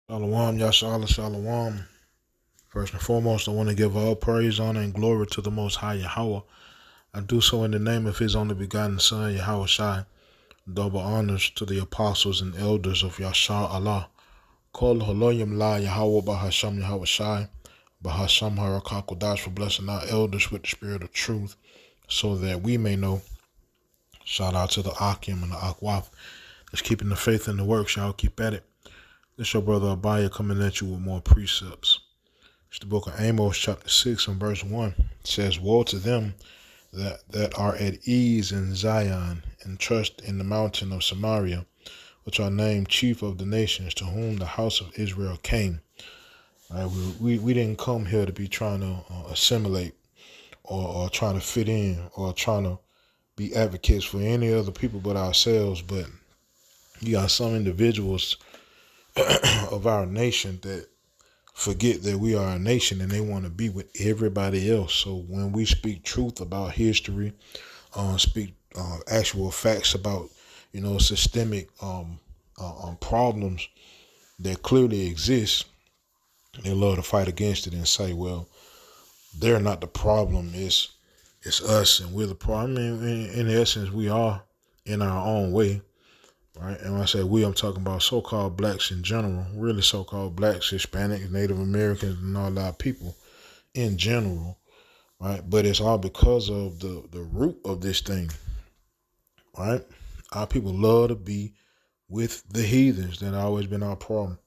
Shalom, Yashala, Shalom. First and foremost, I want to give all praise, honor, and glory to the Most High Yahweh. I do so in the name of His only begotten Son, Yahweh Shai. Double honors to the apostles and elders of Yashar Allah. Kol Haloyim La Yahweh Bahasham Yahweh Shai. Bahasham Harakakodash for blessing our elders with the spirit of truth, so that we may know. Shout out to the Akim and the Akwaf. That's keeping the faith in the works. Y'all keep at it. This your brother Abaya coming at you with more precepts. It's the book of Amos, chapter 6, and verse 1. It says, Woe to them that are at ease in Zion, and trust in the mountain of Samaria, which are named chief of the nations, to whom the house of Israel came. Right, we didn't come here to be trying to assimilate or trying to fit in or trying to be advocates for any other people but ourselves. But you got some individuals of our nation that forget that we are a nation and they want to be with everybody else. So when we speak truth about history, speak actual facts about, systemic problems that clearly exist, they love to fight against it and say, well, they're not the problem. It's us and we're the problem. I mean, in essence, we are in our own way. Right. And when I say we, I'm talking about so-called blacks in general, really so-called blacks, Hispanics, Native Americans, and all our people in general. Right. But it's all because of the root of this thing. Right. Our people love to be with the heathens. That always been our problem.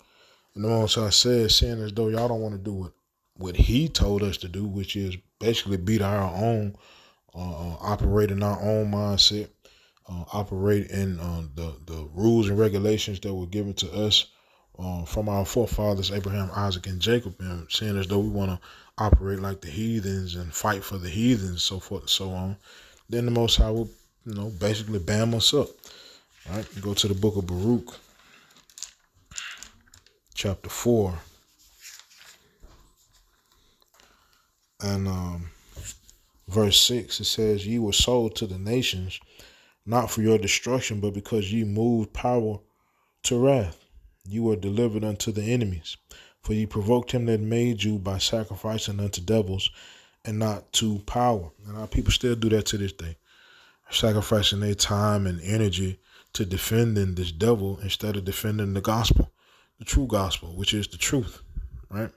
And the most I said, saying as though y'all don't want to do what he told us to do, which is basically beat our own, operate in our own mindset, operate in the rules and regulations that were given to us from our forefathers, Abraham, Isaac, and Jacob, and saying as though we want to operate like the heathens and fight for the heathens, so forth and so on. Then the Most High will, basically bam us up. All right, we go to the book of Baruch, chapter 4, and verse 6. It says, Ye were sold to the nations, not for your destruction, but because ye moved power to wrath. You were delivered unto the enemies. For ye provoked him that made you by sacrificing unto devils and not to power. And our people still do that to this day. Sacrificing their time and energy to defending this devil instead of defending the gospel, the true gospel, which is the truth. Right?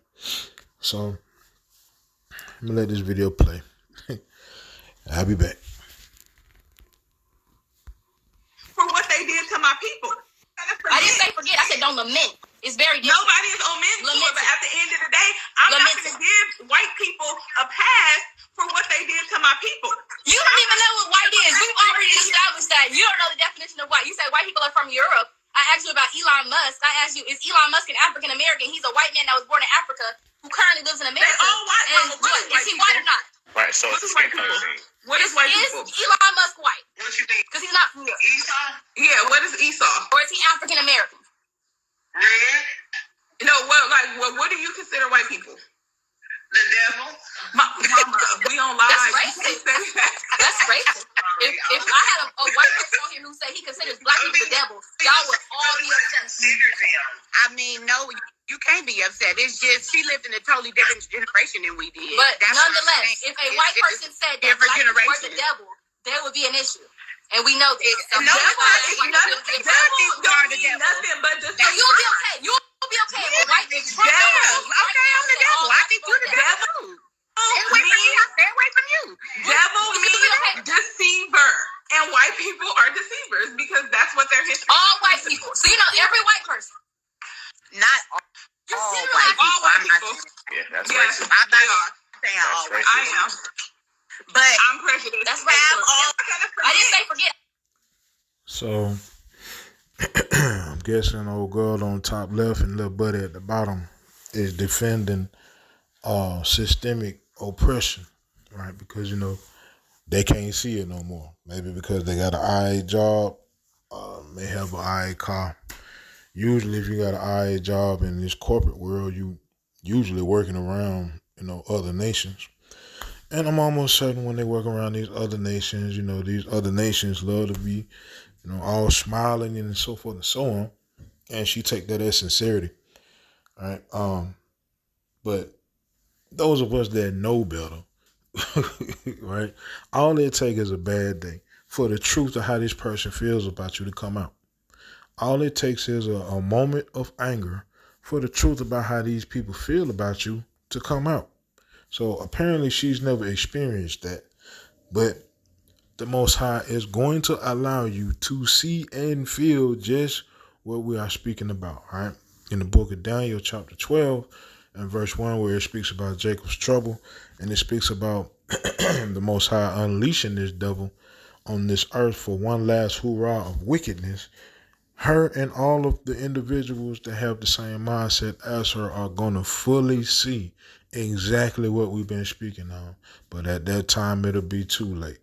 So, I'm going to let this video play. I'll be back. For what they did to my people. I didn't say forget. I said don't lament. It's very different. Nobody is lamenting to it, but at the end of the day, I'm not going to give white people a pass for what they did to my people. You don't even know what white is. We've already established that. You don't know the definition of white. You say white people are from Europe. I asked you about Elon Musk. I asked you, is Elon Musk an African American? He's a white man that was born in Africa who currently lives in America. They're all white. And is he white or not? Right, so What is white people? What is white people? Is Elon Musk white? What you think? Because he's not from Europe. Esau? Yeah, what is Esau? Or is he African American? Red? No, what do you consider white people? The devil? Mama, we don't lie. That's racist. That's racist. If I had a white person on here who said he considers black people the devil, y'all would all be upset. I mean, no, you can't be upset. It's just she lived in a totally different generation than we did. But nonetheless, if a white person said that black people were the devil, there would be an issue. And we know this. Devil don't mean nothing but just... You'll be okay. You'll be okay. White people. Okay, I'm the devil. I think you're the devil. Stay away from you. Devil means deceiver. And white people are deceivers because that's what their history is. All white people. So, every white person. Not all white people. Yeah, that's Yes, racist. I'm not saying all white I people. am. But I'm prejudiced. That's right. I didn't say forget. So, I'm guessing old girl on top left and little buddy at the bottom is defending systemic oppression, right? Because, they can't see it no more. Maybe because they got an IA job, may have an IA car. Usually, if you got an IA job in this corporate world, you usually working around, other nations. And I'm almost certain when they work around these other nations, these other nations love to be, all smiling and so forth and so on. And she take that as sincerity. right? But those of us that know better, right? All it takes is a bad day for the truth of how this person feels about you to come out. All it takes is a moment of anger for the truth about how these people feel about you to come out. So apparently she's never experienced that. But the Most High is going to allow you to see and feel just what we are speaking about, right? In the book of Daniel, chapter 12, and verse 1, where it speaks about Jacob's trouble, and it speaks about the Most High unleashing this devil on this earth for one last hoorah of wickedness. Her and all of the individuals that have the same mindset as her are going to fully see exactly what we've been speaking on. But at that time, it'll be too late,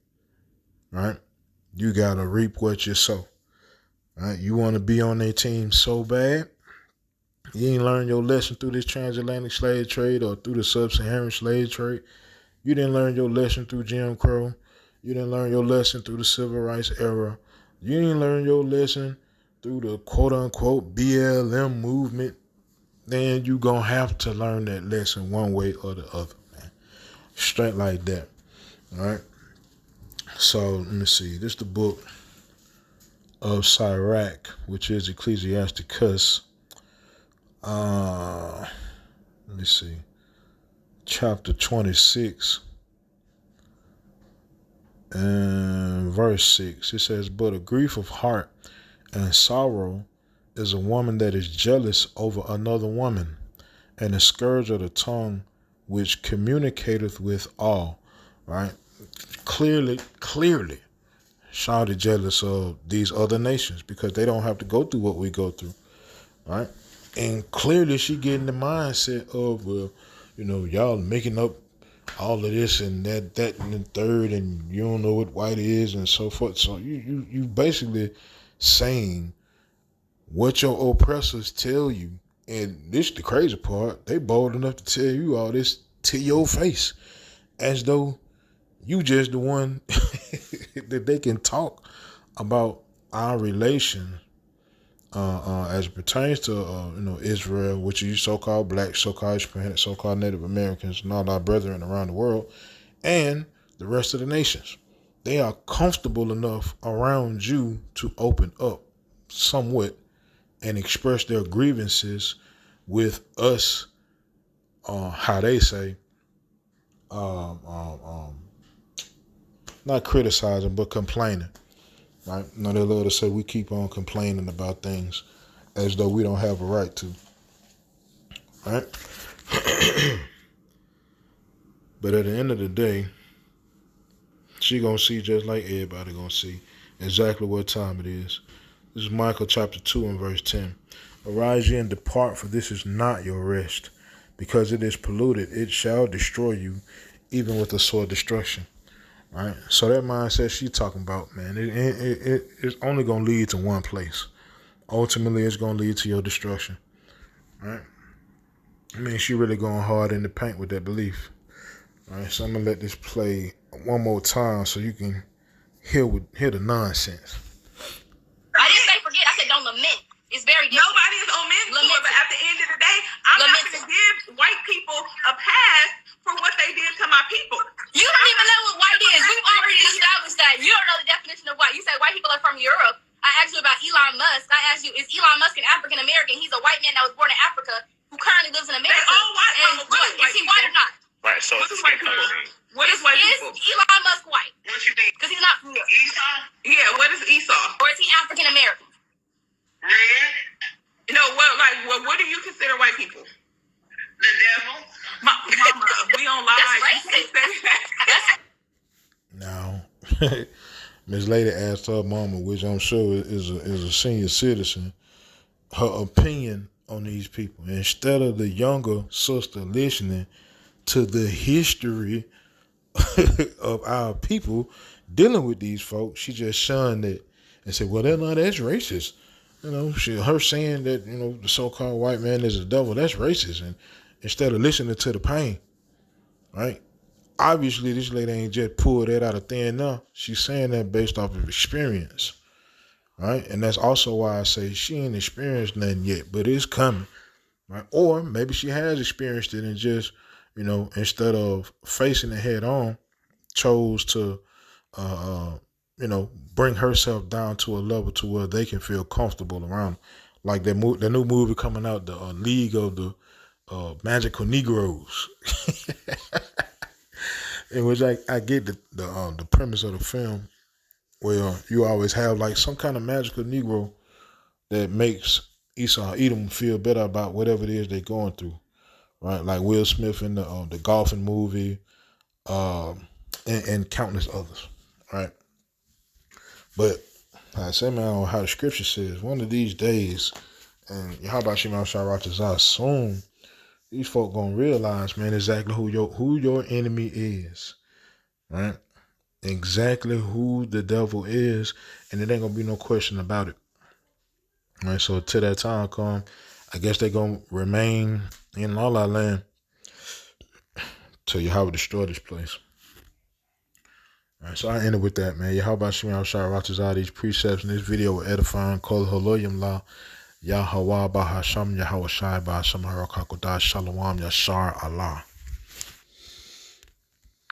right? You got to reap what you sow, right? You want to be on their team so bad. You ain't learned your lesson through this transatlantic slave trade or through the sub-Saharan slave trade. You didn't learn your lesson through Jim Crow. You didn't learn your lesson through the civil rights era. You didn't learn your lesson through the quote-unquote BLM movement. Then you going to have to learn that lesson one way or the other, man. Straight like that, all right? So, let me see. This is the book of Sirach, which is Ecclesiasticus. Let me see. Chapter 26 and verse 6. It says, "But a grief of heart and sorrow is a woman that is jealous over another woman, and a scourge of the tongue which communicateth with all." Right? Clearly, Shawty jealous of these other nations because they don't have to go through what we go through. Right? And clearly she getting the mindset of, well, you know, y'all making up all of this and that and the third, and you don't know what white is and so forth. So you basically saying what your oppressors tell you. And this the crazy part. They bold enough to tell you all this to your face as though you just the one that they can talk about our relation as it pertains to Israel, which is so-called black, so-called Hispanic, so-called Native Americans, and all our brethren around the world, and the rest of the nations. They are comfortable enough around you to open up somewhat and express their grievances with us, how they say, not criticizing, but complaining. Right? Now they love to say we keep on complaining about things as though we don't have a right to. Right? But at the end of the day, she gonna see just like everybody gonna see exactly what time it is. This is Micah chapter 2 and verse 10. "Arise ye and depart, for this is not your rest. Because it is polluted, it shall destroy you, even with a sore destruction." Right? So that mindset she talking about, man, it's only going to lead to one place. Ultimately, it's going to lead to your destruction. Right? I mean, she really going hard in the paint with that belief. Right? So I'm going to let this play one more time so you can hear the nonsense. I didn't say forget. I said don't lament. It's very different. Nobody is omitting to it, but at the end of the day, I'm not going to give white people a pass for what they did to my people. You don't even know what white is. We've already established that. You don't know the definition of white. You say white people are from Europe. I asked you about Elon Musk. I asked you, is Elon Musk an African American? He's a white man that was born in Africa who currently lives in America. They all white. And is he white or not? Right, so what is white people? What is white people? Is Elon Musk white? What you mean? Because he's not from Europe. Esau? Yeah, what is Esau? Or is he African American? Red? What do you consider white people? The devil? Mama, we don't lie. That's racist. Now, Miss Lady asked her mama, which I'm sure is a senior citizen, her opinion on these people. Instead of the younger sister listening to the history of our people dealing with these folks, she just shunned it and said, well, that's racist. You know, her saying that, the so-called white man is a devil, that's racist. And instead of listening to the pain, right? Obviously, this lady ain't just pulled that out of thin air. She's saying that based off of experience, right? And that's also why I say she ain't experienced nothing yet, but it's coming. right? Or maybe she has experienced it and just, instead of facing it head on, chose to, bring herself down to a level to where they can feel comfortable around. Like the new movie coming out, the League of the Magical Negroes, in which I get the premise of the film, where you always have like some kind of magical Negro that makes Esau Edom feel better about whatever it is they're going through, right? Like Will Smith in the golfing movie, and countless others, right? But I say, man, how the scripture says, one of these days, and Yahweh Shema Sharatazah, soon these folk gonna realize, man, exactly who your enemy is, right? Exactly who the devil is, and it ain't gonna be no question about it. All right, so till that time come, I guess they're gonna remain in all our land till Yahweh destroy this place. All right, so I ended with that, man. Yahweh Shema Sharatazah, these precepts in this video were edifying. Kol Holoyim La Yahweh Bahasham Yahweh Shai Bahasham Harakakodah Shalom Yashar Allah.